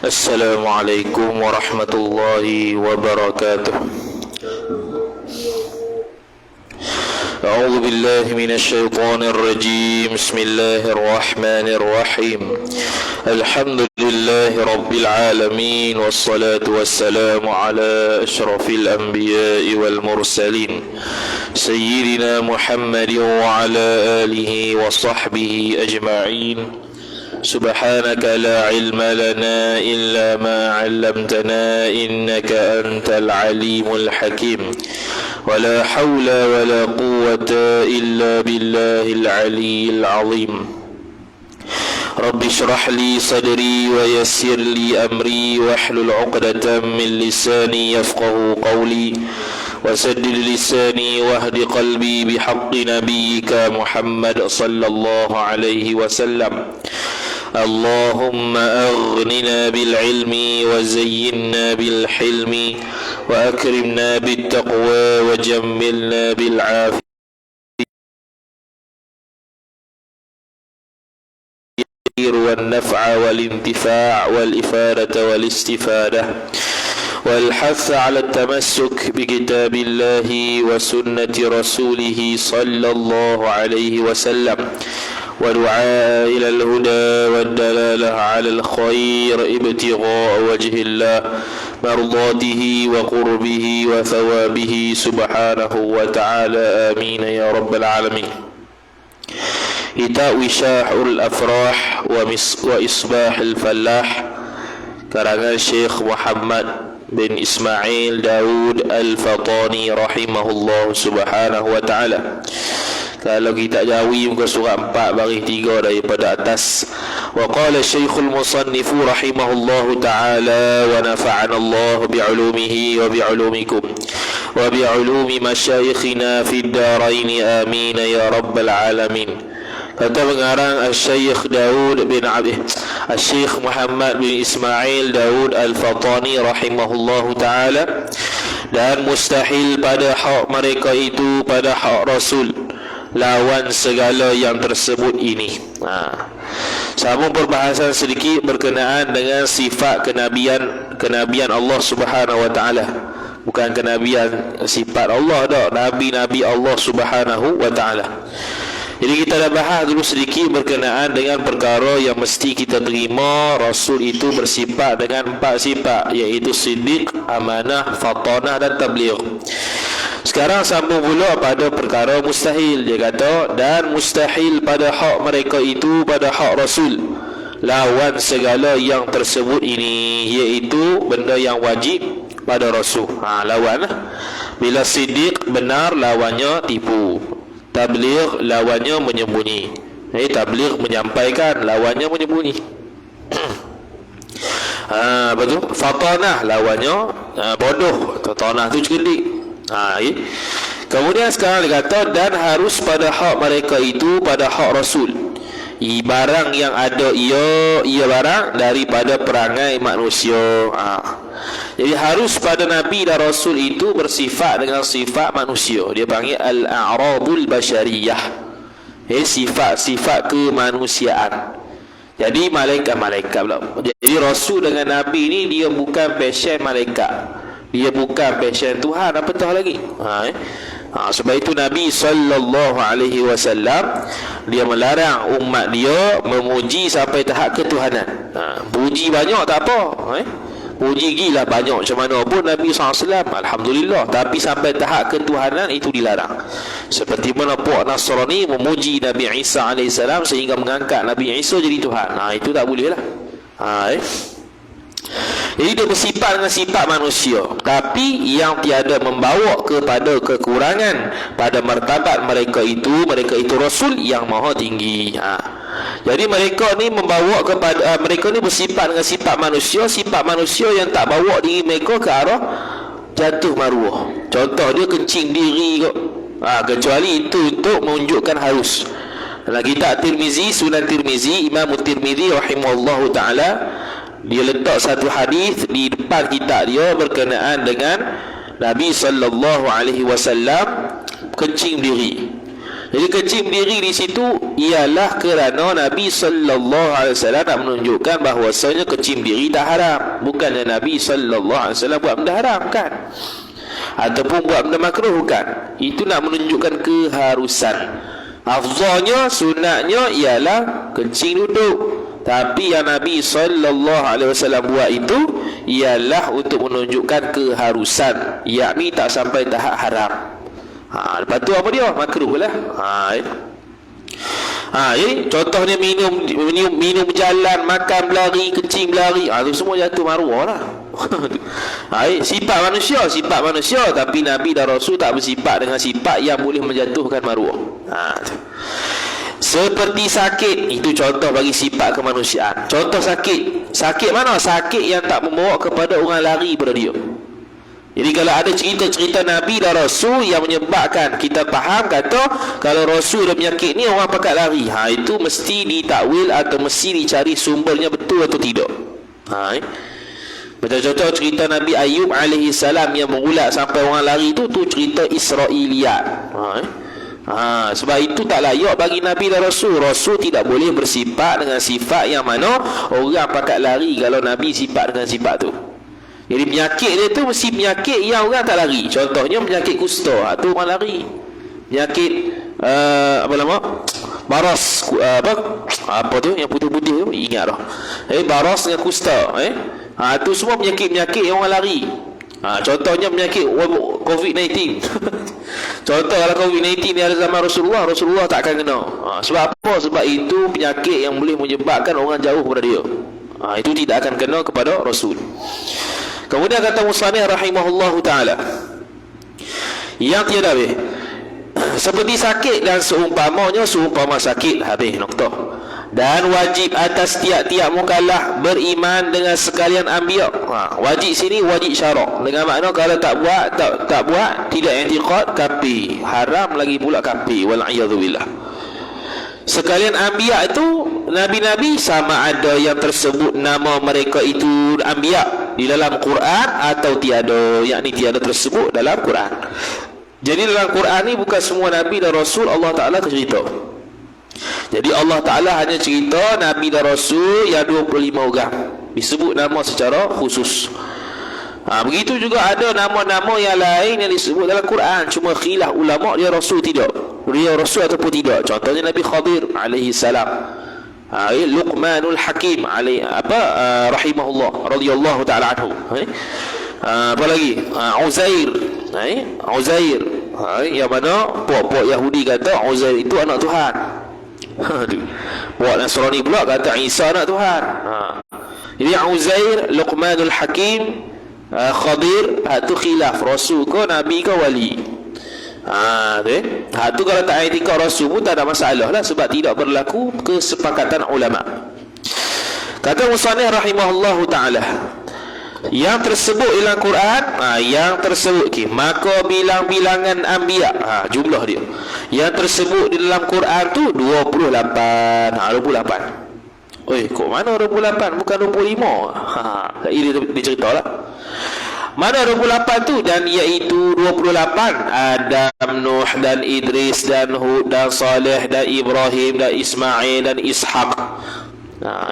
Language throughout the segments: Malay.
السلام عليكم ورحمة الله وبركاته. أعوذ بالله من الشيطان الرجيم. بسم الله الرحمن الرحيم. الحمد لله رب العالمين، والصلاة والسلام على أشرف الأنبياء والمرسلين سيدنا محمد وعلى آله وصحبه أجمعين. سبحانك لا علم لنا إلا ما علمتنا إنك أنت العليم الحكيم، ولا حول ولا قوة إلا بالله العلي العظيم. رب اشرح لي صدري ويسر لي أمري واحلل عقدة من لساني يفقه قولي، وسدد لساني واهد قلبي بحق نبيك محمد صلى الله عليه وسلم. اللهم أغننا بالعلم وزينا بالحلم وأكرمنا بالتقوى وجملنا بالعافية والنفع والانتفاع والإفادة والاستفادة والحث على التمسك بكتاب الله وسنة رسوله صلى الله عليه وسلم، ودعاء إلى الهدى والدلالة على الخير ابتغاء وجه الله مرضاته وقربه وثوابه سبحانه وتعالى. آمين يا رب العالمين. Kitab Wishahul Afrah wa Isbahul Fallah karangan Syekh Muhammad bin Ismail Daud Al-Fatani rahimahullah subhanahu wa ta'ala. Kalau kita jawi muka surat 4 baris 3 daripada atas. Wa qala Syekhul Musannif rahimahullahu ta'ala wa nafa'ana Allah bi'ulumihi wa bi'ulumikum wa bi'ulumi masyayikhina fid darain amin ya rabbal alamin. Kata pengarang Al-Syekh Daud bin Al-Syekh Muhammad bin Ismail Daud Al-Fatani rahimahullahu ta'ala, dan mustahil pada hak mereka itu pada hak Rasul lawan segala yang tersebut ini. Sambung perbahasan sedikit berkenaan dengan sifat kenabian Allah Subhanahu wa taala. Bukan kenabian sifat Allah dah, nabi-nabi Allah Subhanahu wa taala. Jadi kita dah bahas dulu sedikit berkenaan dengan perkara yang mesti kita terima Rasul itu bersifat dengan 4 sifat, iaitu siddiq, amanah, fatanah dan tabligh. Sekarang sambung pula pada perkara mustahil. Dia kata, dan mustahil pada hak mereka itu pada hak Rasul lawan segala yang tersebut ini, iaitu benda yang wajib pada Rasul. Lawan lah. Bila siddiq benar, lawannya tipu. Tabligh lawannya menyembunyi. Tabligh menyampaikan, lawannya menyembunyi. Betul. Fatanah lawannya bodoh. Fatanah tu cerdik. Kemudian sekarang dia kata, dan harus pada hak mereka itu pada hak Rasul. Barang yang ada ia barang daripada perangai manusia. Jadi harus pada Nabi dan Rasul itu bersifat dengan sifat manusia. Dia panggil al-a'radul basyariyah. Sifat-sifat kemanusiaan. Jadi malaikat-malaikat pula. Jadi Rasul dengan Nabi ni dia bukan pasien malaikat. Dia bukan pasien Tuhan, apatah lagi. Sebab itu Nabi sallallahu alaihi wasallam dia melarang umat dia memuji sampai tahap ketuhanan. Puji banyak tak apa. Puji gila banyak macam mana pun Nabi SAW, alhamdulillah, tapi sampai tahap ketuhanan itu dilarang. Seperti mana puak Nasrani memuji Nabi Isa AS sehingga mengangkat Nabi Isa jadi Tuhan. Itu tak boleh lah. Jadi dia bersifat dengan sifat manusia, tapi yang tiada membawa kepada kekurangan pada martabat mereka itu Rasul yang maha tinggi. Jadi mereka ni membawa kepada mereka ni bersifat dengan sifat manusia yang tak bawa diri mereka ke arah jatuh maruah. Contoh dia kencing diri kot. Kecuali itu untuk menunjukkan harus. Dalam kitab Tirmizi, Sunan Tirmizi, Imam Tirmizi rahimahullahu ta'ala, dia letak satu hadis di depan kitab dia berkenaan dengan Nabi sallallahu alaihi wasallam kencing diri. Jadi kencing berdiri di situ ialah kerana Nabi sallallahu alaihi wasallam nak menunjukkan bahawasanya kencing berdiri tak haram. Bukannya Nabi sallallahu alaihi wasallam buat benda haram, kan? Ataupun buat benda makruh, bukan. Itu nak menunjukkan keharusan. Afdhalnya, sunatnya ialah kencing duduk. Tapi yang Nabi sallallahu alaihi wasallam buat itu ialah untuk menunjukkan keharusan, yakni tak sampai tahap haram. Lepas tu apa dia? Makruh lah. Jadi contohnya minum berjalan, makan berlari, kencing berlari, itu semua jatuh maruah lah. Sifat manusia, tapi Nabi dan Rasul tak bersifat dengan sifat yang boleh menjatuhkan maruah. Seperti sakit, itu contoh bagi sifat kemanusiaan. Contoh sakit mana? Sakit yang tak membawa kepada orang lari pada dia. Jadi kalau ada cerita-cerita Nabi dan Rasul yang menyebabkan kita faham kata kalau Rasul ada penyakit ni orang pakat lari, itu mesti ditakwil atau mesti dicari sumbernya betul atau tidak. Macam contoh cerita Nabi Ayub alaihi salam yang mengulat sampai orang lari tu cerita Israiliyat. Sebab itu tak layak bagi Nabi dan Rasul. Rasul tidak boleh bersifat dengan sifat yang mana orang pakat lari kalau Nabi sifat dengan sifat tu. Jadi penyakit dia tu mesti penyakit yang orang tak lari. Contohnya penyakit kusta, tu orang lari. Penyakit baras, apa tu yang putih-putih tu, ingat dah. Baras dengan kusta, tu semua penyakit-penyakit yang orang lari. Contohnya penyakit COVID-19. Contoh kalau COVID-19 ni ada zaman Rasulullah tak akan kena. Sebab apa? Sebab itu penyakit yang boleh menyebabkan orang jauh daripada dia. Itu tidak akan kena kepada Rasul. Kemudian kata musannif rahimahullahu taala, yang tiada habis seperti sakit dan seumpama sakit, habis noktah. Dan wajib atas tiap-tiap mukallaf beriman dengan sekalian anbiya. Wajib sini wajib syarak, dengan makna kalau tak buat tidak i'tiqad, kafir. Haram lagi pula kafir, wal a'yadzu billah. Sekalian anbiya itu nabi-nabi, sama ada yang tersebut nama mereka itu anbiya di dalam Quran atau tiada, yakni tiada tersebut dalam Quran. Jadi dalam Quran ni bukan semua nabi dan rasul Allah Taala cerita. Jadi Allah Taala hanya cerita nabi dan rasul yang 25 orang disebut nama secara khusus. Begitu juga ada nama-nama yang lain yang disebut dalam Quran, cuma khilaf ulama dia rasul tidak, dia rasul ataupun tidak. Contohnya Nabi Khadir alaihi salam, Luqmanul Hakim alaihi rahimahullah radhiyallahu taala anhu. Apa lagi? Uzair, yang mana puak-puak Yahudi kata Uzair itu anak Tuhan. Puak Nasrani pula kata Isa anak Tuhan. Jadi Uzair, Luqmanul Hakim, Khadir, itu khilaf rasul ke nabi ke wali. Tu kalau tak i'tiqad rasul pun tak ada masalah lah, sebab tidak berlaku kesepakatan ulama. Kata musannif rahimahullahu taala, yang tersebut dalam Quran, yang tersebut maka bilang-bilangan anbiya, jumlah dia yang tersebut di dalam Quran tu 28. 28. Kok mana 28 bukan 25? Ini diceritalah. Mana 28 tu? Dan iaitu 28 Adam, Nuh dan Idris dan Hud dan Saleh dan Ibrahim dan Ismail dan Ishaq.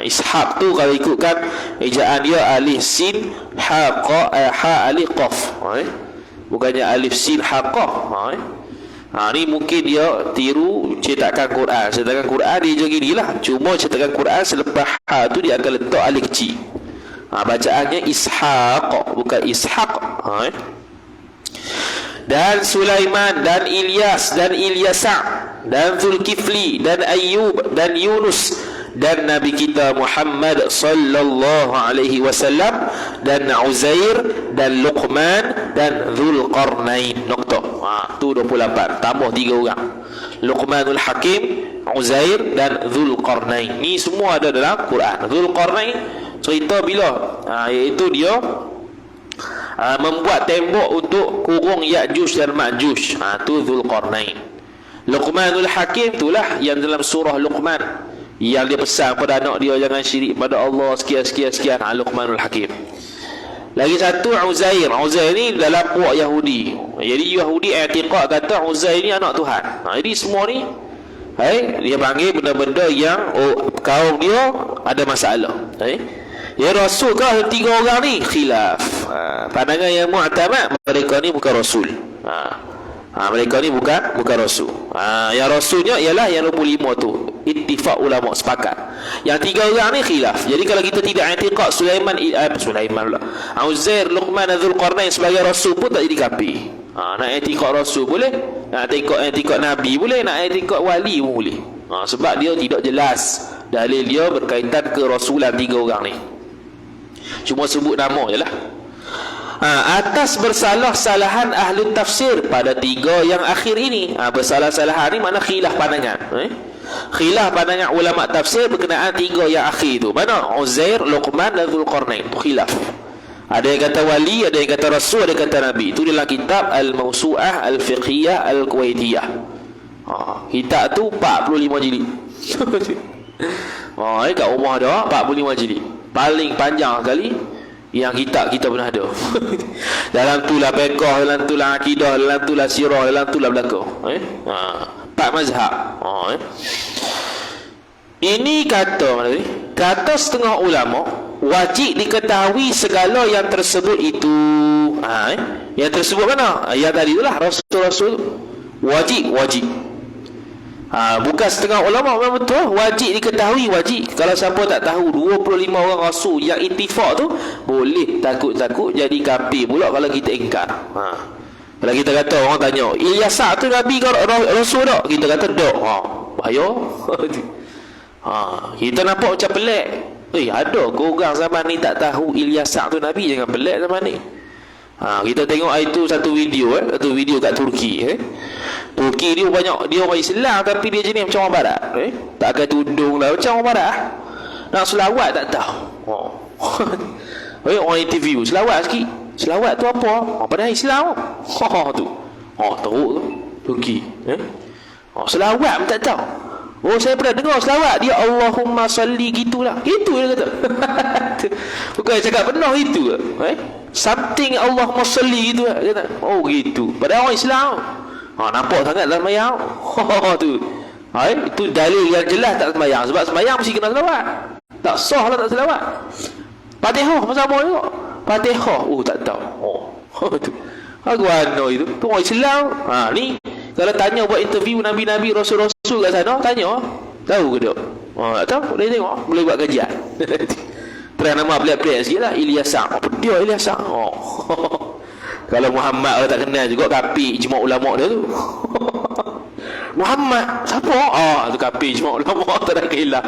Ishaq tu kalau ikutkan ejaan dia alif sin ha alif qaf. Bukannya alif sin ha qaf. Ni mungkin dia tiru cetakan Quran. Cetakan Quran dia je ginilah. Cuma cetakan Quran selepas ha tu dia akan letak alif kecil. Bacaannya Ishaq, bukan Ishaq. Dan Sulaiman dan Ilyas dan Ilyasa dan Zulkifli dan Ayyub dan Yunus dan Nabi kita Muhammad sallallahu alaihi wasallam dan Uzair dan Luqman dan Dzulqarnain. Nokta. Tu 28 tambah 3 orang. Luqmanul Hakim, Uzair dan Dzulqarnain. Ni semua ada dalam Quran. Dzulqarnain cerita bila iaitu dia membuat tembok untuk kurung Ya'juj dan Ma'juj. Tu Dzulqarnain. Luqmanul Hakim itulah yang dalam surah Luqman yang dia pesan pada anak dia jangan syirik pada Allah sekian. Luqmanul Hakim. Lagi satu Uzair. Uzair ni dalam puak Yahudi. Jadi Yahudi i'tiqad kata Uzair ni anak Tuhan. Jadi semua ni dia panggil benda-benda yang kaum dia ada masalah. Ya Rasul ke tiga orang ni? Khilaf. Pandangan yang mu'tamad, mereka ni bukan Rasul. Mereka ni bukan Rasul. Yang Rasulnya ialah yang 25 tu. Ittifaq ulama, sepakat. Yang tiga orang ni khilaf. Jadi kalau kita tidak i'tiqad Sulaiman pula, Uzair, Luqman, Dzulqarnain sebagai Rasul pun tak jadi kafir. Nak i'tiqad Rasul boleh, nak i'tiqad Nabi boleh, nak i'tiqad wali pun boleh. Sebab dia tidak jelas dalil dia berkaitan kerasulan tiga orang ni. Cuma sebut nama je lah. Atas bersalah-salahan ahli tafsir pada tiga yang akhir ini. Bersalah-salahan ni mana khilaf pandangan. Khilaf pandangan ulama tafsir berkenaan tiga yang akhir tu. Mana? Uzair, Luqman dan Dzulqarnain. Tu khilaf. Ada yang kata wali, ada yang kata rasul, ada yang kata nabi. Itu dalam kitab Al-Mawsu'ah Al-Fiqhiyah Al-Kuwaitiyah. Kitab tu 45 jilid. Kat rumah ada 45 jilid. Paling panjang sekali yang kitab kita pernah ada. Dalam tu lah fiqh, dalam tu lah akidah, dalam tu lah sirah, dalam tu lah belaka. 4 mazhab. Ini kata setengah ulama, wajib diketahui segala yang tersebut itu. Yang tersebut mana? Yang tadi itulah Rasul-Rasul. Wajib. Bukan setengah ulama, memang betul wajib diketahui, wajib. Kalau siapa tak tahu 25 orang Rasul yang ittifaq tu, boleh takut-takut jadi kafir pula kalau kita ingkar. Kalau kita kata, orang tanya, Ilyas tu Nabi ke Rasul tak? Kita kata tak. Bahaya. Kita nampak macam pelik. Ada ke orang zaman ni tak tahu Ilyas tu Nabi? Jangan pelik zaman ni. Kita tengok itu satu video kat Turki. Turki dia banyak, dia orang Islam tapi dia jenis macam orang barat. Tak pakai tudung lah, macam orang barat. Nak selawat tak tahu. Orang interview selawat sikit. Selawat tu apa? Padahal Islam. Tu. Teruk tu Turki. Selawat pun tak tahu. Saya pernah dengar selawat dia Allahumma salli gitulah. Gitu dia kata. Bukan cakap benar itu. Something Allahumma salli gitu lah. Kata. Gitu. Padahal orang Islam. Nampak sangat dalam sembahyang. Tu. Itu dalil yang jelas tak sembahyang. Sebab sembahyang mesti kena selawat. Tak sah lah tak selawat. Fatihah sama juga. Fatihah. Tak tahu. Tu. Mana itu? Tu orang Islam. Ni kalau tanya buat interview Nabi-Nabi, Rasul-Rasul kat sana, tanya. Tahu ke tak? Tak tahu. Boleh tengok. Boleh buat kajian. Try nama pelik-pelik sikit lah. Ilyas. Apa dia Ilyas? Kalau Muhammad orang tak kenal juga, kafir ijma' ulama' dia tu. Muhammad siapa? Tu kafir ijma' ulama', tak ada khilaf.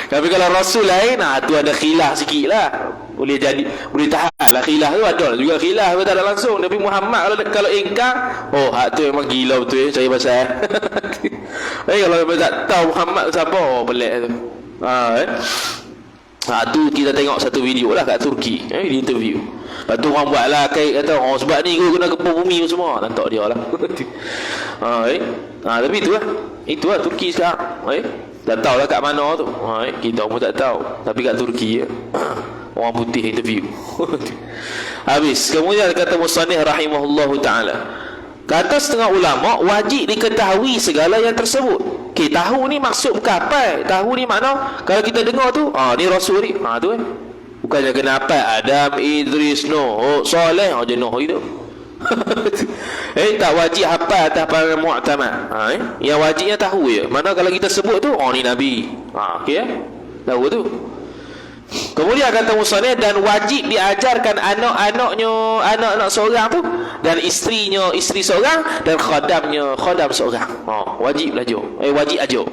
Tapi kalau Rasul lain, tu ada khilaf sikit lah. Boleh tahan lah khilaf tu, ada juga khilaf tak ada langsung. Tapi Muhammad kalau ingkar, hak tu memang gila betul saya pasal. Kalau tak tahu Muhammad siapa, pelik tu. Tu kita tengok satu video lah kat Turki, di interview. Lepas tu orang buat lah kata, sebab ni kau kena kepung bumi semua. Nantak dia lah. Tapi itu lah Turki sekarang. Tak tahu lah kat mana tu. Kita pun tak tahu. Tapi kat Turki orang putih interview. Habis. Kemudian kata Musannif rahimahullahu ta'ala, kata setengah ulama, wajib diketahui segala yang tersebut. Tahu ni maksud bukan apa. Tahu ni makna kalau kita dengar tu, ni Rasul ni. Tu bukannya kena apa Adam, Idris, Nuh, Saleh, jenuh itu. Tak wajib hafal atas para mu'tamad. Yang wajibnya tahu je. Mana kalau kita sebut tu, ni Nabi. Okey. Tahu tu. Kemudian kata Musannif, dan wajib diajarkan anak-anak seorang tu, dan isterinya isteri seorang, dan khadam seorang. Wajib belajar. Wajib ajar.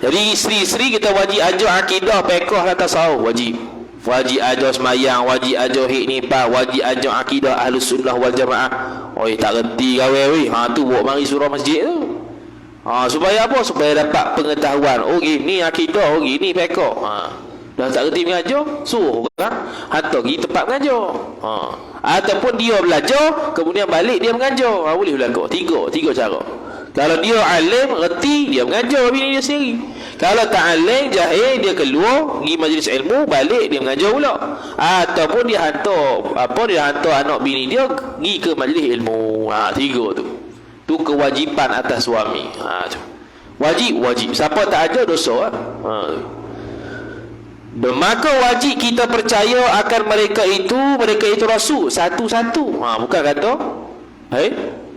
Jadi isteri-isteri kita wajib ajar akidah, fiqh dan tasawuf, wajib. Wajib ajar semayang, wajib ajar hikmah, wajib ajar akidah Ahlus Sunnah wal Jamaah. Tak reti gawe tu bawa mari surah masjid tu. Supaya apa? Supaya dapat pengetahuan. Gini akidah, gini fiqh. Dah tak reti mengajar, suruh orang hantar pergi tempat mengajar. Ataupun dia belajar, kemudian balik dia mengajar. Boleh berlaku. Tiga cara. Kalau dia alim, reti, dia mengajar bini dia sendiri. Kalau tak alim, jahil, dia keluar, pergi majlis ilmu, balik dia mengajar pula. Ataupun dia hantar anak bini dia pergi ke majlis ilmu. Tiga tu. Tu kewajipan atas suami. Tu. Wajib. Siapa tak ajar dosa. Maka wajib kita percaya akan mereka itu rasul satu-satu. Bukan kata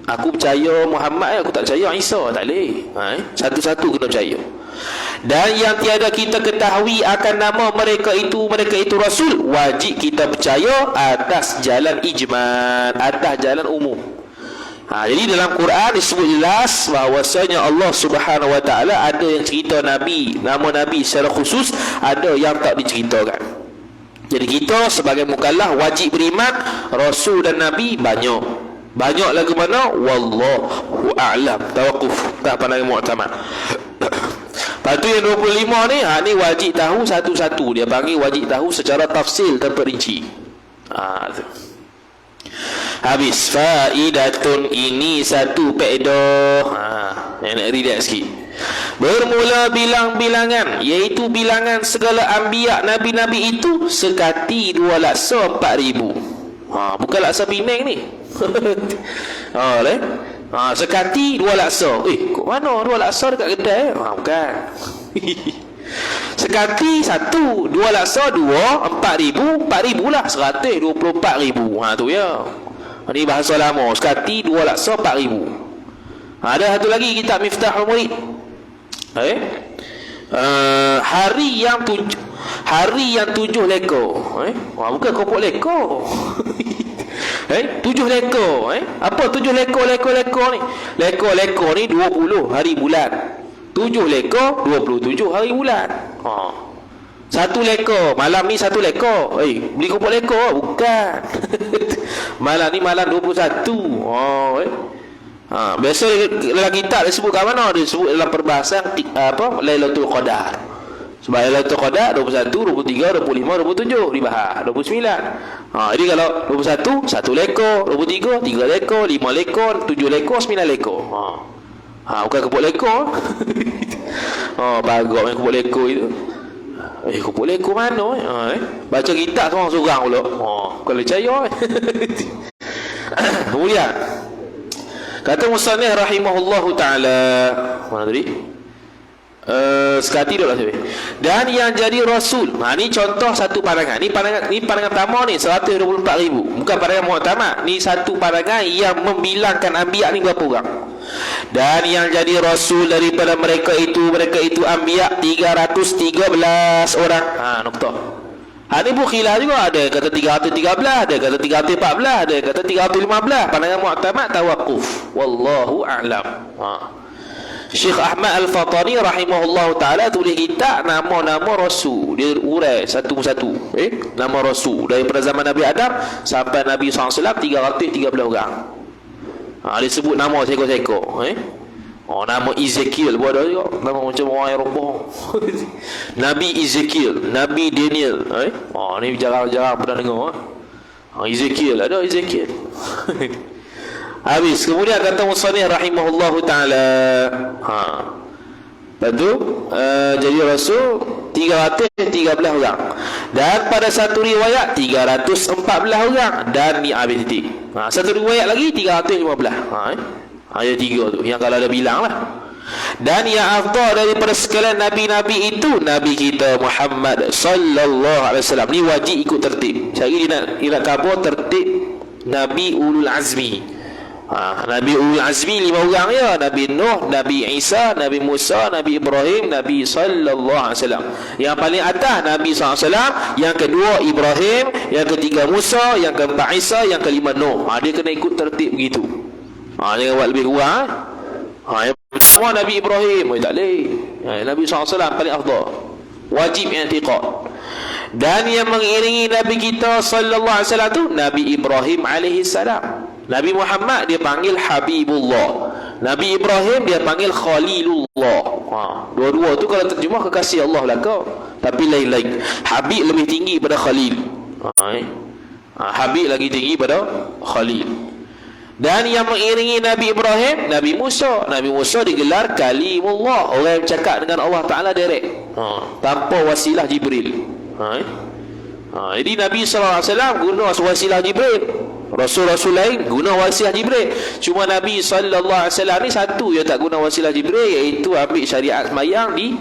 aku percaya Muhammad, aku tak percaya Isa. Tak boleh. Satu-satu kena percaya. Dan yang tiada kita ketahui akan nama mereka itu rasul, wajib kita percaya atas jalan ijmal, atas jalan umum. Jadi dalam Quran disebut jelas bahawasanya Allah Subhanahu Wa Taala ada yang cerita Nabi, nama Nabi secara khusus, ada yang tak diceritakan. Jadi kita sebagai mukallaf wajib beriman Rasul dan Nabi banyak lagu mana? Wallahu a'lam. Tawakuf, tak pandangan mu'tamad. Lepas tu yang 25 ni, ni wajib tahu satu-satu. Dia panggil wajib tahu secara tafsil terperinci. Habis. Faidatun, ini satu faedah. Yang nak read sikit. Bermula bilang-bilangan, iaitu bilangan segala anbiya nabi-nabi itu sekati 2 laksa 4,000. Bukan laksa Penang ni. Sekati 2 laksa. Kok mana 2 laksa dekat kedai? Bukan. Sekati 1, 2 laksa 2, 4,000 lah, 124,000. Tu ya. Ini bahasa lama. Sekati 2 laksa 4,000. Ada satu lagi kitab Miftahul Murid. Hari yang 7 lekor. Bukan kopok lekor. 7 lekor. Apa 7 lekor ni? Lekor ni 20 hari bulan. 7 lekor 27 hari bulan. 1 lekor malam ni 1 lekor. Beli kopok lekor? Bukan. Malam ni malam 21. Biasa dalam kitab dia sebut kat mana? Dia sebut dalam perbahasan Lailatul Qadar. Sebab Lailatul Qadar 21, 23, 25, 27 dibahas 29. Jadi kalau 21 1 lekor, 23 3 lekor, 5 lekor, 7 lekor, 9 lekor. Bukan kopok lekor. Bagak main kopok lekor itu. Kopok lekor mana? Baca kitab seorang pula. Bukan percaya. Kemudian kata musannif rahimahullahu ta'ala, mana tadi? Sekati duduk lah. Dan yang jadi rasul. Ni contoh satu pandangan. Ni pandangan pertama ni 124,000. Bukan pandangan mu'tamad. Ni satu pandangan yang membilangkan anbiya ni berapa orang. Dan yang jadi rasul daripada mereka itu anbiya 313 orang. Nukta. Ni pun khilaf juga. Ada kata 313, ada kata 314, ada kata 315. Pandangan mu'tamad tawakuf. Wallahu a'lam. Syekh Ahmad Al-Fatani rahimahullah ta'ala tulis kitab nama-nama rasul. Dia urai satu-satu nama rasul daripada zaman Nabi Adam sampai Nabi SAW 313 orang. Dia sebut nama seekor-seekor. Nama Ezekiel pun ada juga. Nama macam orang Eropah. Nabi Ezekiel, Nabi Daniel. Ni jarang-jarang pernah dengar. Ezekiel, ada Ezekiel. Habis. Kemudian kata musannif rahimahullahu ta'ala, lepas tu jadi rasul 313 orang. Dan pada satu riwayat 314 orang. Dan ni habis titik. Satu riwayat lagi 315. Ada 3 tu yang kalau ada bilang lah. Dan yang afdal daripada sekalian nabi-nabi itu Nabi kita Muhammad sallallahu alaihi wasallam. Ni wajib ikut tertib. Cari dia nak khabar tertib Nabi Ulul Azmi. Nabi Ulul Azmi 5 orang ya. Nabi Nuh, Nabi Isa, Nabi Musa, Nabi Ibrahim, Nabi sallallahu alaihi wasallam. Yang paling atas Nabi sallallahu alaihi wasallam, yang kedua Ibrahim, yang ketiga Musa, yang keempat Isa, yang kelima Nuh. Dia kena ikut tertib begitu. Jangan buat lebih kurang. Yang pertama Nabi Ibrahim, tak boleh. Nabi sallallahu alaihi wasallam paling afdal. Wajib i'tiqad. Dan yang mengiringi Nabi kita sallallahu alaihi wasallam tu Nabi Ibrahim alaihi salam. Nabi Muhammad dia panggil Habibullah. Nabi Ibrahim dia panggil Khalilullah. Dua-dua tu kalau terjemah kekasih Allah belaka. Tapi lain-lain. Habib lebih tinggi pada Khalil. Habib lagi tinggi pada Khalil. Dan yang mengiringi Nabi Ibrahim, Nabi Musa. Nabi Musa digelar Kalimullah, orang yang bercakap dengan Allah Ta'ala direct, tanpa wasilah Jibril. Jadi Nabi SAW guna wasilah Jibril. Rasul-rasul lain guna wasilah Jibril. Cuma Nabi SAW ni satu yang tak guna wasilah Jibril, iaitu ambil syariat semayang di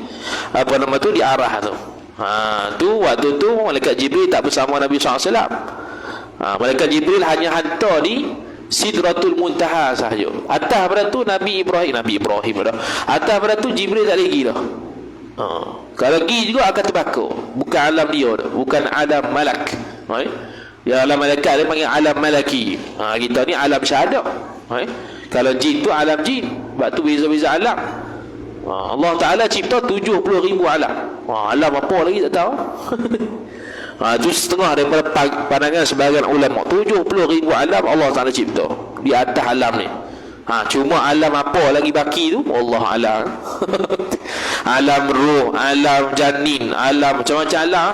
di arah tu. Tu waktu tu malaikat Jibril tak bersama Nabi SAW. Malaikat Jibril hanya hantar di Sidratul Muntaha sahaja. Atas pada tu Nabi Ibrahim dah. Atas pada tu Jibril tak lagi dah. Kalau pergi juga akan terbakar. Bukan alam dia dah, bukan alam malak. Ya, alam malaikat dia panggil alam malaki. Kita ni alam syahadah. Kalau jin tu alam jin. Sebab tu beza-beza alam. Allah Ta'ala cipta 70,000 alam. Alam apa lagi tak tahu. Itu setengah daripada pandangan sebahagian ulama. 70,000 alam Allah Ta'ala cipta di atas alam ni. Cuma alam apa lagi baki tu Allah alam. Alam roh, alam janin, alam macam-macam alam.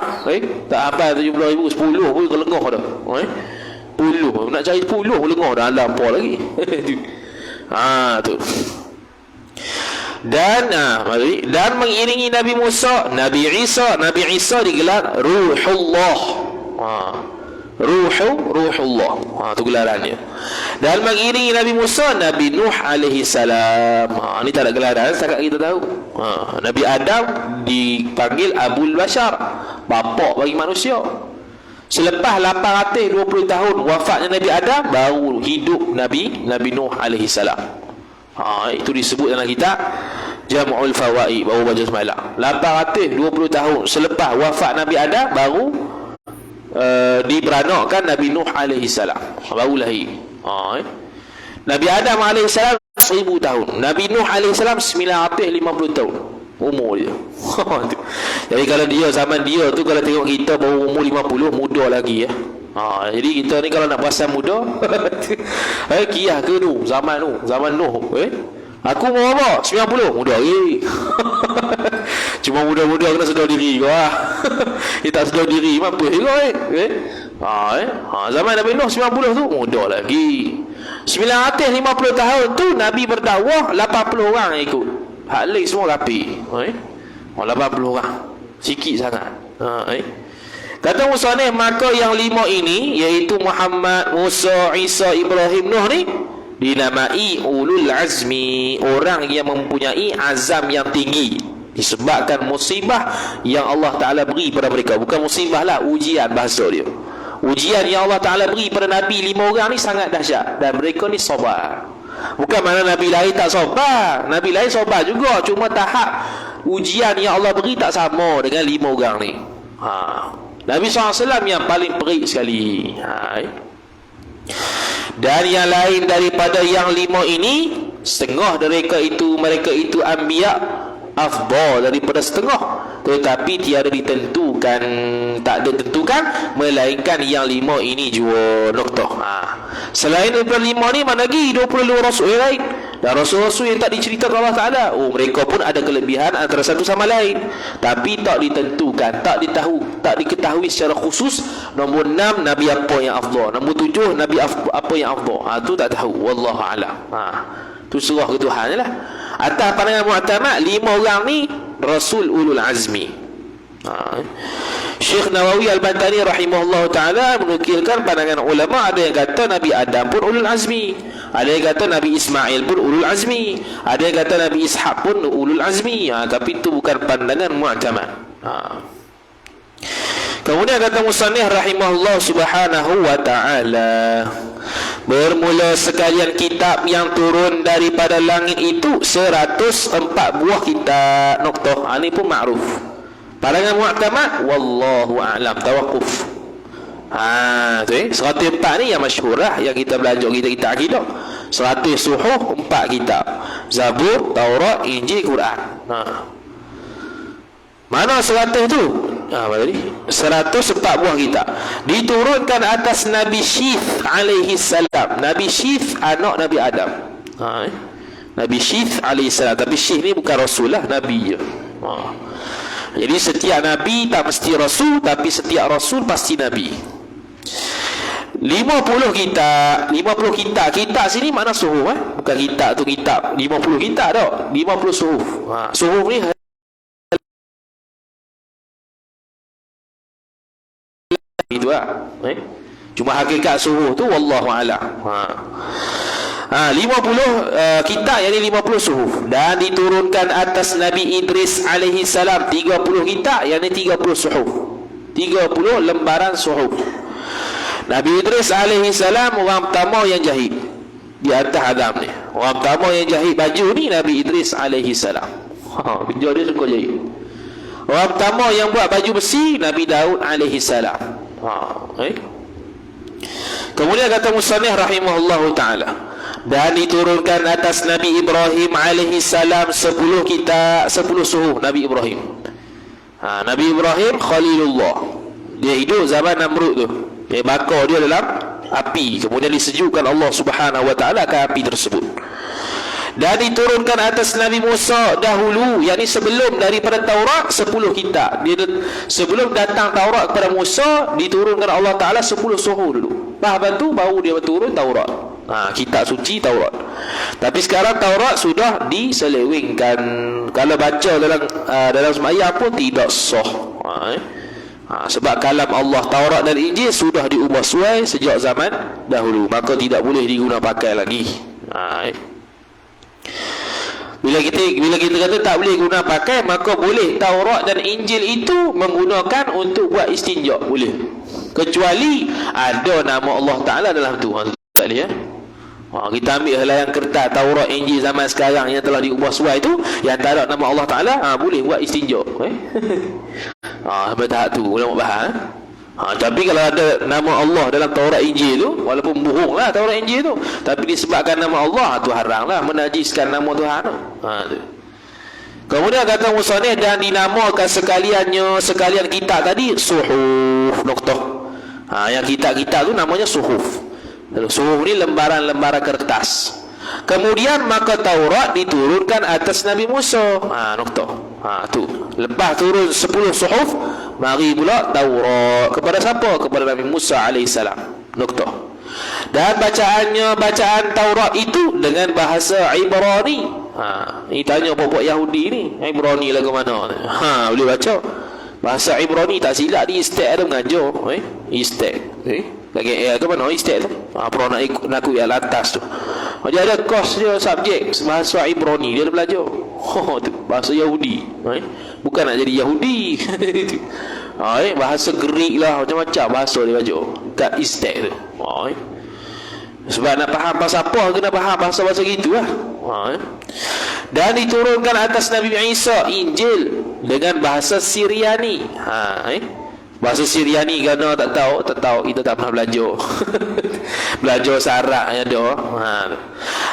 Tak hafal 70,000, 10 pun kelengah dah. 10 nak cari 10 kelengah dah, alam apa lagi. Tu. Dan mengiringi Nabi Musa, Nabi Isa digelar Ruhullah. Ruhullah. Tu gelarannya. Dan mengiringi Nabi Musa, Nabi Nuh alaihi salam. Ni tak ada gelaran, setakat kita tahu. Nabi Adam dipanggil Abul Bashar, bapa bagi manusia. Selepas 820 tahun wafatnya Nabi Adam, baru hidup Nabi Nuh alaihi salam. Itu disebut dalam kitab Jam'ul Fawaid, baru baca semalam. 820 tahun selepas wafat Nabi Adam, baru diberanakkan Nabi Nuh alaihi salam, baru lahir. Nabi Adam alaihi salam 1000 tahun, Nabi Nuh alaihi salam 950 tahun umur dia. Jadi kalau dia zaman dia tu, kalau tengok kita baru umur 50, muda lagi ya. Jadi kita ni kalau nak perasan muda, kiyah ke tu, zaman Nuh, aku mau apa? 90, muda lagi. Cuma muda-muda kena sedar diri kau lah. Dia tak sedar diri, apa juga zaman Nabi Nuh 90 tu, muda lagi. 950 tahun tu Nabi berdakwah, 80 orang yang ikut. Hak lain semua rapi. 80 orang, sikit sangat. Kata musannif, maka yang 5 ini, iaitu Muhammad, Musa, Isa, Ibrahim, Nuh ni, dinamai ulul azmi, orang yang mempunyai azam yang tinggi, disebabkan musibah yang Allah Ta'ala beri pada mereka. Bukan musibah lah, ujian bahasa dia. Ujian yang Allah Ta'ala beri pada Nabi 5 orang ni sangat dahsyat, dan mereka ni sabar. Bukan mana Nabi lain tak sabar, Nabi lain sabar juga, cuma tahap ujian yang Allah beri tak sama dengan 5 orang ni. Nabi SAW yang paling perik sekali. Dan yang lain daripada yang 5 ini, setengah mereka itu anbiya, afdal daripada setengah, tetapi tiada ditentukan, tak ditentukan melainkan yang 5 ini jua. Noktah. Selain daripada 5 ni, mana lagi 22 rasul yang lain, dan rasul-rasul yang tak diceritakan Allah Ta'ala. Mereka pun ada kelebihan antara satu sama lain, tapi tak ditentukan, tak diketahui secara khusus. Nombor 6 Nabi apa yang afdal, nombor 7 Nabi apa yang afdal. Tu tak tahu, wallahu a'lam. Tu serah ke Tuhan lah. Atas pandangan mu'tamad, 5 orang ni Rasul Ulul Azmi. Syekh Nawawi Al-Bantani rahimahullah ta'ala menukilkan pandangan ulama. Ada yang kata Nabi Adam pun Ulul Azmi, ada yang kata Nabi Ismail pun Ulul Azmi, ada yang kata Nabi Ishaq pun Ulul Azmi. Tapi itu bukan pandangan mu'tamad. Kemudian kata musannif rahimahullah subhanahu wa ta'ala, bermula sekalian kitab yang turun daripada langit itu 104 buah kitab. Noktah. Ini pun ma'ruf. Pandangan mu'tamad, wallahu a'lam, tawakuf. 104 ni yang masyhur lah, yang kita belajar kita akidah. 100 suhuf, 4 kitab, Zabur, Taurat, Injil, Quran. Mana 100 tu? 104 buah kitab diturunkan atas Nabi Syith alaihi salam. Nabi Syith anak Nabi Adam. Nabi Syith alaihi salam. Tapi Syith ni bukan rasul lah, nabi je. Jadi setiap nabi tak mesti rasul, tapi setiap rasul pasti nabi. 50 kitab. 50 kitab. Kitab sini makna suhuf, bukan kitab tu kitab 50 kitab tak, 50 suhuf. Suhuf ni itu lah. Cuma hakikat suhuf tu wallahu a'lam. 50 kitab, yang ni 50 suhuf, dan diturunkan atas Nabi Idris alaihi salam 30 kitab, yang ni 30 suhuf, 30 lembaran suhuf. Nabi Idris alaihi salam orang pertama yang jahit di atas Adam ni. Orang pertama yang jahit baju ni Nabi Idris alaihi salam. Kerja dia suka jahit. Orang pertama yang buat baju besi Nabi Daud alaihi salam. Kemudian kata musannif rahimahullahu taala, dan diturunkan atas Nabi Ibrahim alaihi salam 10 kitab, 10 suhuf Nabi Ibrahim. Nabi Ibrahim Khalilullah. Dia hidup zaman Namrud tu. Dia bakar dia dalam api, kemudian disejukkan Allah Subhanahu wa taala ke api tersebut. Dan diturunkan atas Nabi Musa dahulu, yakni sebelum daripada Taurat 10 kitab. Dia sebelum datang Taurat kepada Musa, diturunkan Allah Taala 10 suhuf dulu. Lepas tu baru dia turun Taurat. Kitab suci Taurat. Tapi sekarang Taurat sudah diselewengkan. Kalau baca dalam sembahyang pun tidak sah. Sebab kalam Allah, Taurat dan Injil sudah diubah suai sejak zaman dahulu, maka tidak boleh diguna pakai lagi. Bila kita kata tak boleh guna pakai, maka boleh Taurat dan Injil itu menggunakan untuk buat istinja, boleh, kecuali ada nama Allah Ta'ala dalam tu. Tak boleh kita ambil helaian kertas Taurat Injil zaman sekarang yang telah diubah suai tu, yang tak ada nama Allah Ta'ala, boleh buat istinja. Sampai tahap tu ulama bahas. Tapi kalau ada nama Allah dalam Taurat Injil tu, walaupun bohong lah Taurat Injil tu, tapi disebabkan nama Allah, tu haram lah menajiskan nama Tuhan tu. Kemudian kata musannif, dan dinamakan sekalian kitab tadi suhuf, noktah. Yang kitab-kitab tu namanya suhuf. Suhuf ni lembaran-lembaran kertas. Kemudian maka Taurat diturunkan atas Nabi Musa. Noktah. Tu. Lepas turun 10 suhuf, mari pula Taurat kepada siapa? Kepada Nabi Musa alaihissalam. Noktah. Dan bacaan Taurat itu dengan bahasa Ibrani. Ini tanya buat Yahudi ni, Ibrani lagu mana? Boleh baca. Bahasa Ibrani tak silap di istek ada mengajar. Istek. Lagi tu mana istek tu? Perlu nak ikut yang lantas tu. Dia ada kos dia, subjek bahasa Ibrani, dia ada belajar. Tu bahasa Yahudi. Bukan nak jadi Yahudi. Bahasa Greek lah, macam-macam bahasa dia belajar kat istek tu. Sebab nak faham bahasa apa, kena faham bahasa-bahasa gitu lah. Dan diturunkan atas Nabi Isa Injil dengan bahasa Syriani. Bahasa Syriani kerana tak tahu, kita tak pernah belajar. Belajar Arab yang ada.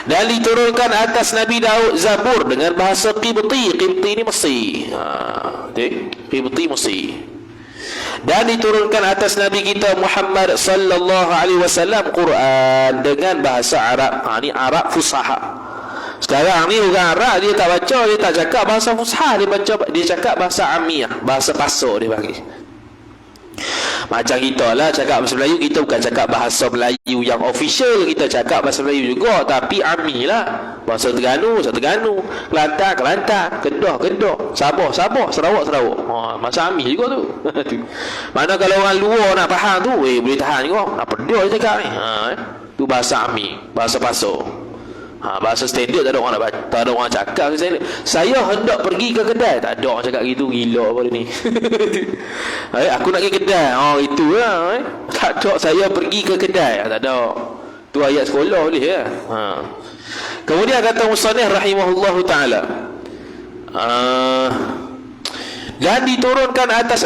Dan diturunkan atas Nabi Daud Zabur dengan bahasa Qibti. Qibti ni Mesir. Qibti Mesir. Dan diturunkan atas Nabi kita Muhammad sallallahu alaihi wasallam Quran dengan bahasa Arab. Ni Arab Fusahah. Sekarang ni orang Arab dia tak baca, dia tak cakap bahasa Fusahah, dia cakap bahasa Amiyah, bahasa pasar dia panggil. Macam kita lah cakap bahasa Melayu, kita bukan cakap bahasa Melayu yang official, kita cakap bahasa Melayu juga tapi ami lah. Bahasa Terengganu, Kelantan, Kedah, Sabah, Sarawak. Bahasa ami juga tu. Mana kalau orang luar nak faham tu, boleh tahan juga. Apa dia cakap ni? Tu bahasa ami, bahasa pasar. Bahasa standard tak ada orang nak baca, tak ada orang cakap. Saya hendak pergi ke kedai, tak ada orang cakap gitu, gila apa ni. Aku nak pergi kedai, itu lah. Tak ada saya pergi ke kedai, tak ada. Tu ayat sekolah boleh ya. Kemudian kata musannif rahimahullahu taala, dan diturunkan atas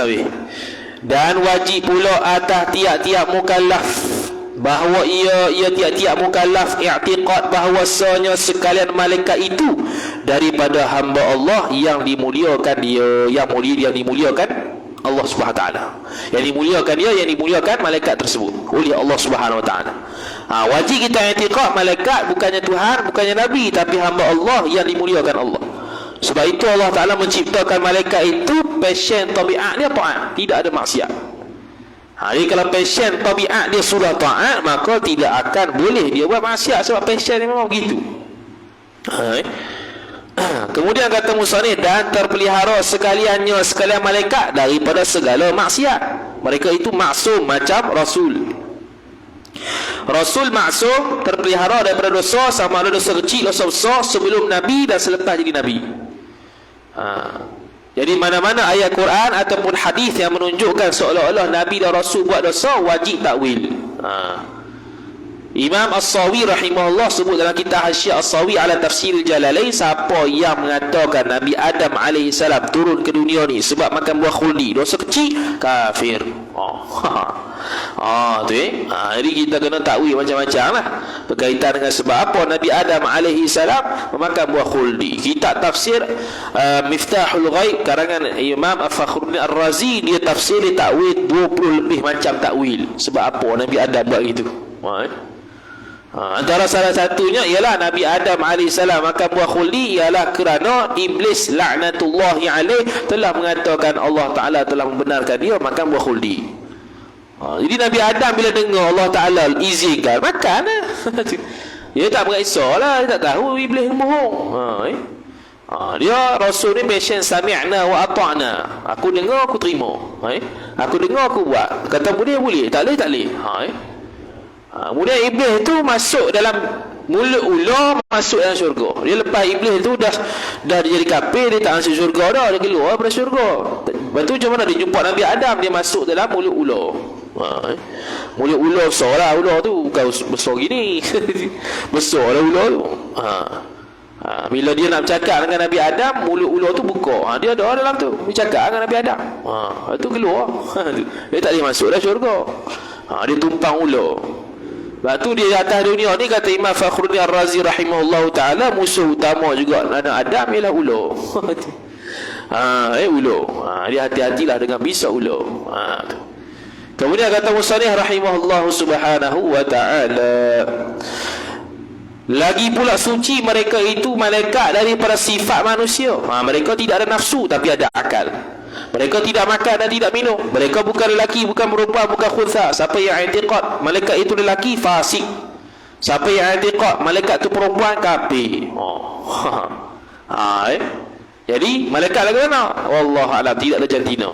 dan wajib pula atas tiap-tiap mukallaf, bahawa ia tiap-tiap mukallaf i'tiqad bahawasanya sekalian malaikat itu daripada hamba Allah yang dimuliakan dia, yang dimuliakan Allah Subhanahu wa taala. Yang dimuliakan dia, yang dimuliakan malaikat tersebut oleh Allah Subhanahu wa taala. Wajib kita i'tiqad malaikat bukannya Tuhan, bukannya nabi, tapi hamba Allah yang dimuliakan Allah. Sebab itu Allah Taala menciptakan malaikat itu passion tabiat dia taat, tidak ada maksiat. Jadi kalau passion tabiat dia sudah taat, maka tidak akan boleh dia buat maksiat sebab passion dia memang begitu. Kemudian kata musannif, dan terpelihara sekalian malaikat daripada segala maksiat. Mereka itu maksum macam Rasul. Rasul maksum, terpelihara daripada dosa, sama ada dosa kecil, dosa besar, sebelum Nabi dan selepas jadi Nabi. Jadi mana-mana ayat Quran ataupun hadis yang menunjukkan seolah-olah Nabi dan Rasul buat dosa, wajib takwil. Imam As-Sawi rahimahullah sebut dalam kitab Hasyiah As-Sawi ala Tafsir Jalalain, siapa yang mengatakan Nabi Adam AS turun ke dunia ni sebab makan buah khuldi, dosa kecil, kafir. Jadi kita kena takwil macam-macam lah berkaitan dengan sebab apa Nabi Adam AS memakan buah khuldi. Kitab tafsir Miftahul Ghaib karangan Imam Fakhruddin Ar-Razi, dia tafsir, dia takwil 20 lebih macam takwil sebab apa Nabi Adam buat gitu. Antara salah satunya ialah Nabi Adam AS makan buah khuldi ialah kerana Iblis laknatullahi alaih telah mengatakan Allah Ta'ala telah membenarkan dia makan buah khuldi. Jadi Nabi Adam bila dengar Allah Ta'ala izinkan, makan lah. Dia tak berisa lah, dia tak tahu Iblis bohong. Dia Rasul ni passion sami'na wa ata'na. Aku dengar, aku terima. Aku dengar, aku buat. Kata boleh, tak boleh. Kemudian Iblis tu masuk dalam mulut ular, masuk dalam syurga. Dia lepas Iblis tu dah jadi kafir, dia tak masuk syurga dah, dia keluar daripada syurga. Lepas tu macam mana dia jumpa Nabi Adam, dia masuk dalam mulut ular. Mulut ular besar lah, ular tu bukan besar gini. Besar lah ular tu. Bila dia nak bercakap dengan Nabi Adam, mulut ular tu buka. Dia ada dalam tu, dia cakap dengan Nabi Adam. Lepas tu keluar. Dia tak boleh masuk dah syurga. Dia tumpang ular. Lepas tu dia di atas dunia ni, kata Imam Fakhruddin Ar-Razi rahimahullah ta'ala, musuh utama juga anak Adam ialah ular. Ular. Dia hati-hatilah dengan bisa ular. Kemudian kata musannif rahimahullah subhanahu wa ta'ala, lagi pula suci mereka itu malaikat daripada sifat manusia. Mereka tidak ada nafsu tapi ada akal. Mereka tidak makan dan tidak minum. Mereka bukan lelaki, bukan perempuan, bukan khunsa. Siapa yang i'tiqad malaikat itu lelaki, fasik. Siapa yang i'tiqad malaikat itu perempuan, kafir. Jadi malaikat lagi mana? Wallahu a'lam, tidak ada jantina.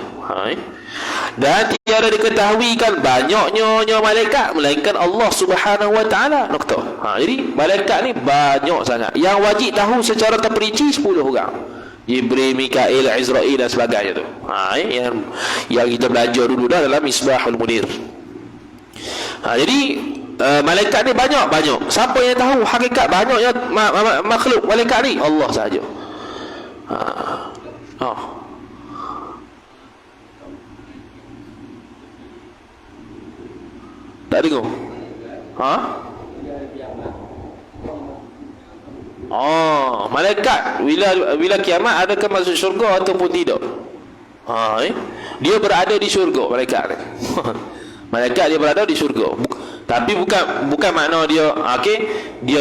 Dan tiada diketahuikan banyaknya malaikat melainkan Allah Subhanahu wa taala. Nokta. Jadi malaikat ni banyak sangat. Yang wajib tahu secara terperinci 10 orang. Jibril, Mikail, Izrail dan sebagainya tu. Yang kita belajar dulu dah dalam Misbahul Munir. Jadi malaikat ni banyak. Siapa yang tahu hakikat banyaknya makhluk malaikat ni? Allah sahaja. Tak dengar? Malaikat bila kiamat adakah masuk syurga ataupun tidak? Dia berada di syurga, malaikat ni. Malaikat dia berada di syurga. Tapi bukan makna dia dia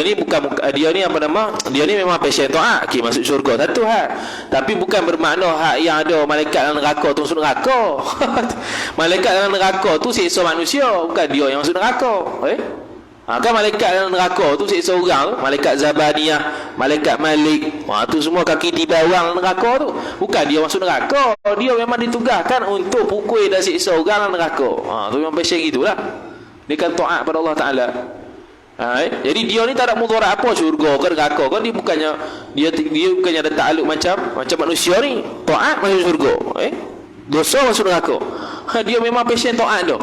ni apa nama? Dia ni memang passion taat, masuk syurga satu hal. Tapi bukan bermakna hak yang ada malaikat dalam neraka tu masuk neraka. Malaikat dalam neraka tu siksa manusia, bukan dia yang masuk neraka. Kan malaikat dalam neraka tu siksa orang, malaikat Zabaniyah, malaikat Malik. Tu semua kaki di bawah neraka tu. Bukan dia masuk neraka, dia memang ditugaskan untuk pukul dan siksa orang dalam neraka. Tu memang passion gitulah. Dia kan taat pada Allah Ta'ala. Jadi dia ni tak ada mudarat apa, syurga ke neraka kan, dia bukannya ada takluk macam manusia ni. Taat masuk syurga, dosa masuk neraka. Dia memang passion taat dah.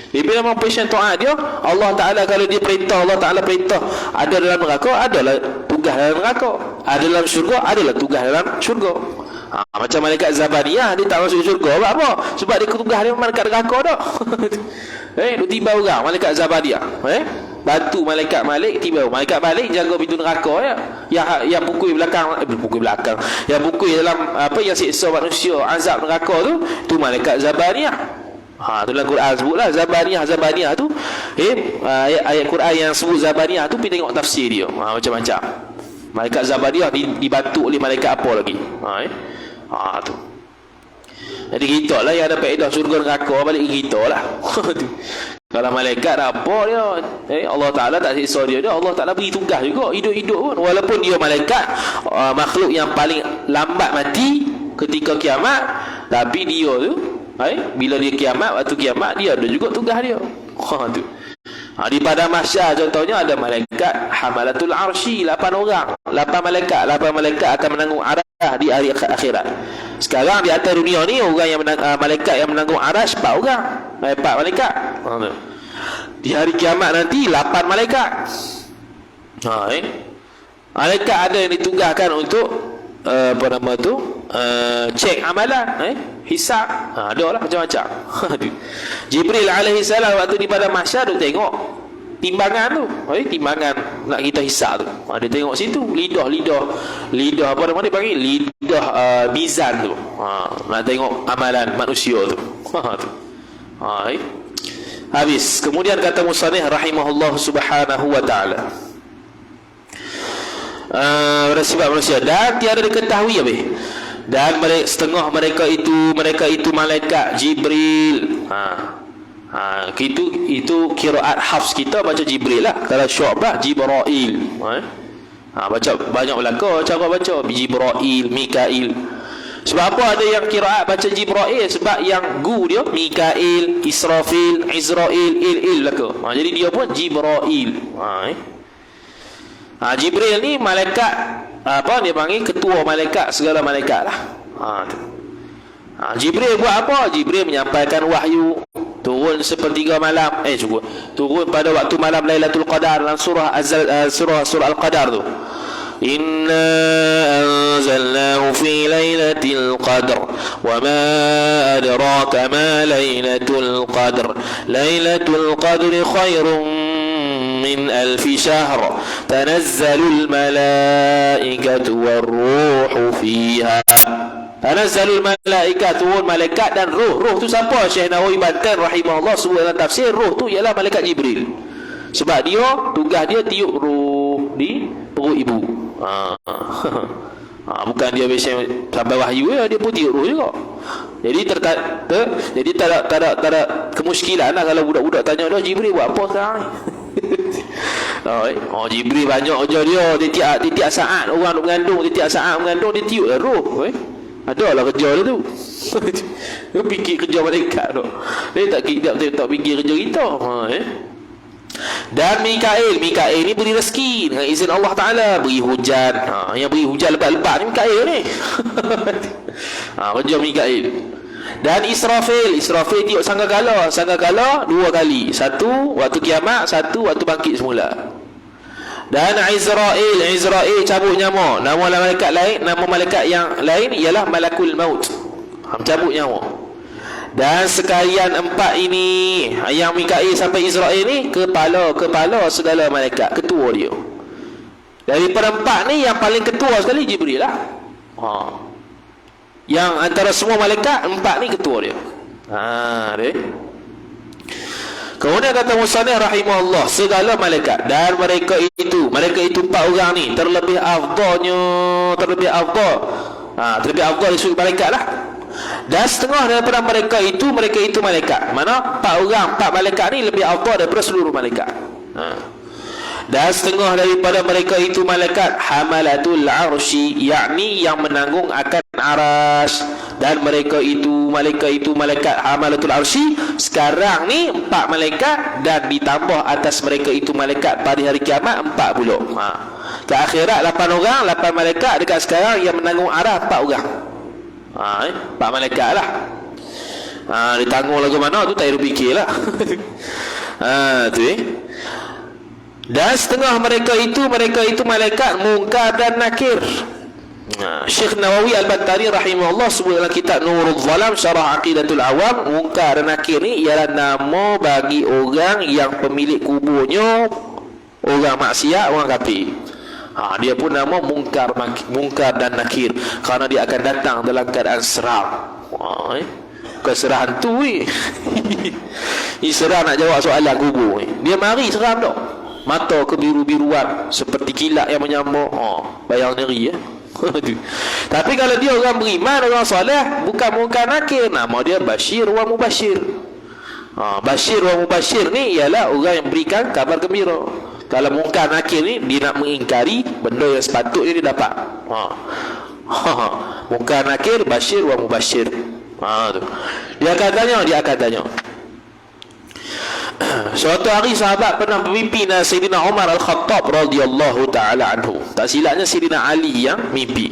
Dia memang passion taat dia. Allah Ta'ala kalau dia perintah, Allah Ta'ala perintah ada dalam neraka, adalah tugas dalam neraka. Ada dalam syurga, adalah tugas dalam syurga. Macam malaikat Zabaniyah, dia tak masuk syurga. Apa? Sebab dia tugas dia memang dekat neraka dah. Duk tiba orang malaikat Zabaniyah. Bantu malaikat Malik tiba. Malaikat Malik jaga pintu neraka yang pukul belakang, yang pukul dalam yang siksa manusia, azab neraka tu malaikat Zabaniyah. Tu dalam Quran sebutlah Zabaniyah tu. Ayat Quran yang sebut Zabaniyah tu, pergi tengok tafsir dia. Macam-macam. Malaikat Zabaniyah dibantu oleh malaikat apa lagi? Tu. Jadi kita lah yang ada faedah surga neraka, balik kita lah. Kalau malaikat apa dia? Allah Ta'ala tak siksa dia. Allah Ta'ala beri tugas juga hidup-hidup pun. Walaupun dia malaikat, makhluk yang paling lambat mati ketika kiamat, tapi dia tu bila dia kiamat, waktu kiamat dia ada juga tugas dia. Tu. Di pada mahsyar contohnya ada malaikat hamalatul arsy, 8 orang, 8 malaikat akan menanggung arah di hari akhirat. Sekarang di atas dunia ni orang yang malaikat yang menanggung arasy 4 orang, 4 malaikat. Di hari kiamat nanti 8 malaikat. Malaikat ada yang ditugaskan untuk apa nama tu, cek amalan, hisab, ada lah macam-macam. Jibril alaihi salam waktu di pada mahsyar dia tengok timbangan tu, timbangan nak kita hisab tu, dia tengok situ lidah apa nama dia panggil, lidah mizan tu, nak tengok amalan manusia tu. Habis. Kemudian kata musannif rahimahullah subhanahu wa ta'ala, bersifat manusia dan tiada diketahui dan setengah mereka itu malaikat Jibril. Itu qiraat Hafs, kita baca Jibril lah. Kalau Syu'bah Jibrail. Baca banyak belaka cara baca Jibrail, Mikail. Sebab apa ada yang qiraat baca Jibrail? Sebab yang gu dia Mikail, Israfil, Izrail, il belaka. Jadi dia pun Jibrail. Jibril ni malaikat apa dia panggil, ketua malaikat, segala malaikat lah. Jibril buat apa? Jibril menyampaikan wahyu, turun sepertiga malam, turun pada waktu malam Lailatul Qadar dalam surah Al-Qadar tu. Inna anzalnahu fi lailatul qadr wa ma adraka ma lailatul qadr lailatul qadri khairun min alfi syahr tanazzalul malaikatu warruhu fiha. Tanazzalul malaikatu, turun malaikat dan ruh. Ruh tu siapa? Syekh Nawawi Banten rahimahullah sebut dalam tafsir, ruh tu ialah malaikat Jibril. Sebab dia tugas dia tiup ruh di perut ibu. Bukan dia biasa sampai wahyu dia pun tiup ruh juga. Jadi tak ada kemusykilan lah kalau budak-budak tanya dia, Jibril buat apa sekarang ni? Jibril banyak kerja dia. Tiap saat orang mengandung, tiap saat mengandung dia tiup roh. Adalah kerja dia tu. Dia fikir kerja malaikat tu. Dia tak fikir kerja kita. Dan Mikail ni beri rezeki dengan izin Allah Ta'ala, beri hujan. Yang beri hujan lebat-lebat ni Mikail ni. Kerja Mikail. Dan Israfil tiup sangkakala 2 kali. Satu waktu kiamat, satu waktu bangkit semula. Dan Izrail cabut nyawa. Nama malaikat yang lain ialah Malakul Maut, cabut nyawa. Dan sekalian 4 ini, yang Mikail sampai Izrail ni kepala segala malaikat, ketua dia. Daripada 4 ni yang paling ketua sekali Jibril lah. Yang antara semua malaikat 4 ni ketua dia. Kemudian kata musannif rahimahullah, segala malaikat dan mereka itu 4 orang ni terlebih afdal dari seluruh malaikat lah. Dan setengah daripada mereka itu malaikat. Mana 4 malaikat ni lebih afdal daripada seluruh malaikat. Dan setengah daripada mereka itu malaikat hamalatul arsy, yakni yang menanggung akan aras. Dan mereka itu malaikat hamalatul arsy sekarang ni 4 malaikat, dan ditambah atas mereka itu malaikat pada hari kiamat 4 pula. Ke akhirat 8 orang, 8 malaikat. Dekat sekarang yang menanggung arah 4 orang. 4 malaikat lah. Ditanggung lagu mana tu tak ada fikir lah. Dan setengah mereka itu malaikat Munkar dan Nakir. Syekh Nawawi Al-Bantari rahimahullah sebut dalam kitab Nurul Zalam Syarah Aqidatul Awam, Munkar dan Nakir ni ialah nama bagi orang yang pemilik kuburnya orang maksiat, orang kafir. Dia pun nama Munkar dan Nakir, kerana dia akan datang dalam keadaan seram. Bukan serah hantu ni. Ini serah nak jawab soalan kubur ni. Dia mari seram tak? Mata kebiru-biruan seperti kilat yang menyambar. Bayang ngeri Tapi kalau dia orang beriman, orang soleh, bukan munkar nakir, nama dia Bashir wa Mubashir. Bashir wa Mubashir ni ialah orang yang berikan kabar gembira. Kalau munkar nakir ni, dia nak mengingkari benda yang sepatutnya dia dapat. Munkar nakir, Bashir wa Mubashir. Tu. Dia akan tanya. Suatu hari sahabat pernah bermimpi dengan Sayyidina Umar Al-Khattab radhiyallahu ta'ala anhu. Tak silapnya Sayyidina Ali yang mimpi.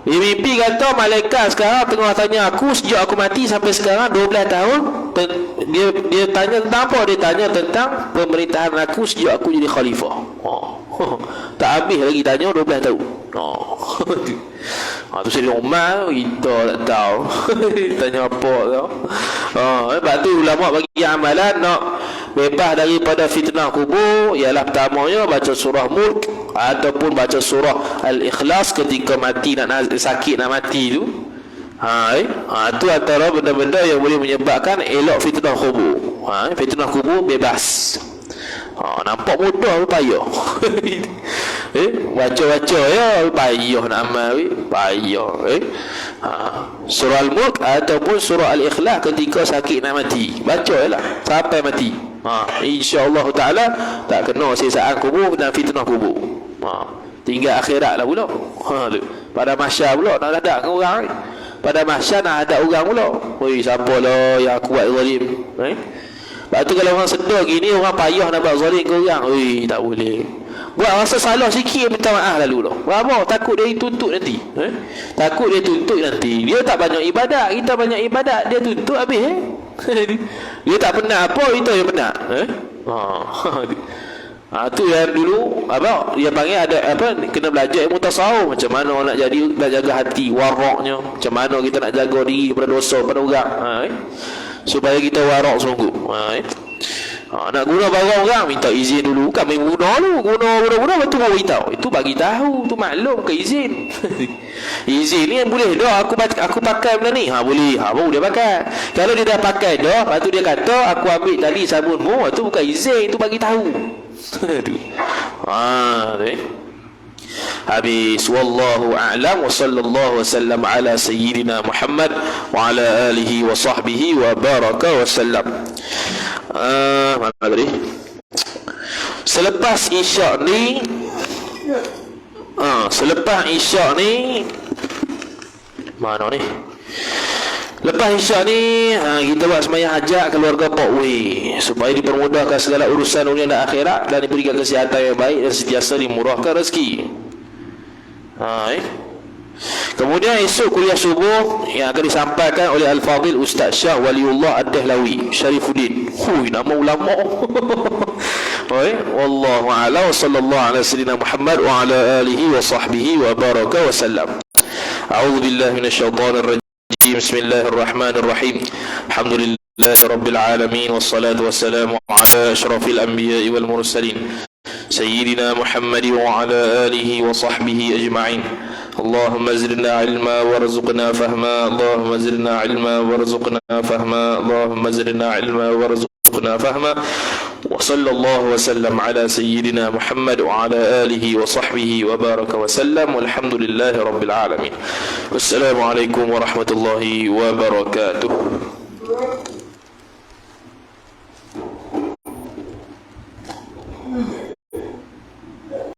Dia mimpi kata malaikat sekarang tengah tanya aku sejak aku mati sampai sekarang 12 tahun. Dia tanya tentang apa? Dia tanya tentang pemerintahan aku sejak aku jadi khalifah. Tak habis lagi tanya 12 tahun. Tu Sayyidina Umar kita tak tahu. Tanya apa tau. Sebab tu ulama bagi amalan nak bebas daripada fitnah kubur ialah pertamanya baca surah Mulk ataupun baca surah Al-Ikhlas ketika mati nak sakit nak mati tu. Tu antara benda-benda yang boleh menyebabkan elok fitnah kubur. Fitnah kubur bebas. Nampak mudah payah. Baca-baca ya payah nak amal payah. Surah Al-Mulk ataupun surah Al-Ikhlas ketika sakit nak mati, bacalah sampai mati. InsyaAllah ta'ala tak kena sisaan kubur dan fitnah kubur. Tinggal akhirat lah pula. Pada mahsyar pula nak hadap dengan orang. Pada mahsyar nak hadap orang pula. Siapa lah yang kuat zalim. Lepas tu kalau orang sedar gini, orang payah nak buat zalim ke orang, tak boleh. Buat rasa salah sikit, minta maaf lalu lah. Apa? Takut dia tuntut nanti. Takut dia tuntut nanti. Dia tak banyak ibadat, kita banyak ibadat, dia tuntut habis. Dia tak penat apa, kita yang penat. Tu yang dulu dia panggil ada kena belajar ilmu tasawuf, macam mana nak jaga hati, waraknya, macam mana kita nak jaga diri daripada dosa pada orang. Supaya kita warak sungguh. Nak guna barang orang minta izin dulu, kan main guna dulu, guna betul baru beritahu. Itu bagi tahu, tu maklum ke izin. Izin ni boleh dah aku pakai benda ni. Boleh. Baru dia pakai. Kalau dia dah pakai dah, lepas tu dia kata aku ambil tali sabunmu, itu bukan izin, itu bagi tahu. Habis. Wallahu a'lam wa sallallahu wasallam ala sayyidina Muhammad wa ala alihi wa sahbihi wa baraka wa sallam. Mana tadi? Selepas isyak ni mana ni? Lepas isyak ni kita buat sembahyang hajat keluarga Pak Wei supaya dipermudahkan segala urusan dunia dan akhirat dan diberikan kesihatan yang baik dan sentiasa dimurahkan rezeki. Kemudian esok kuliah subuh yang akan disampaikan oleh Al-Fadhil Ustaz Syah Waliullah Ad-Dahlawi Syarifuddin. Nama ulama. Wallahu a'lam wa sallallahu ala sayyidina Muhammad wa ala alihi wa sahbihi wa baraka wa sallam. A'udzu billahi minasyaitonir rajim. Bismillahirrahmanirrahim. Alhamdulillahi rabbil alamin wassalatu wassalamu ala asyrafil anbiya'i wal mursalin sayyidina Muhammad wa ala alihi wa sahbihi ajma'in. اللهم زدنا علما وارزقنا فهما اللهم زدنا علما وارزقنا فهما اللهم زدنا علما وارزقنا فهما وصلى الله وسلم على سيدنا محمد وعلى آله وصحبه وبارك وسلم والحمد لله رب العالمين. والسلام عليكم ورحمة الله وبركاته.